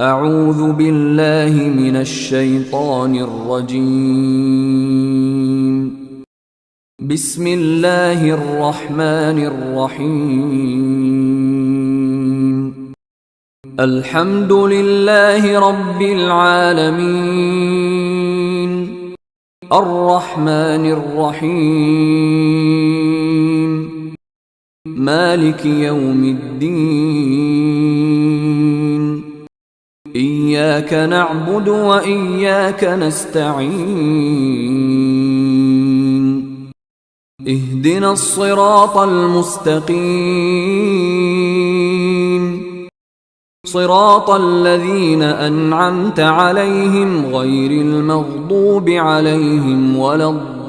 أعوذ بالله من الشيطان الرجيم. بسم الله الرحمن الرحيم. الحمد لله رب العالمين، الرحمن الرحيم، مالك يوم الدين، إياك نعبد وإياك نستعين، اهدنا الصراط المستقيم، صراط الذين أنعمت عليهم غير المغضوب عليهم ولا الضالين.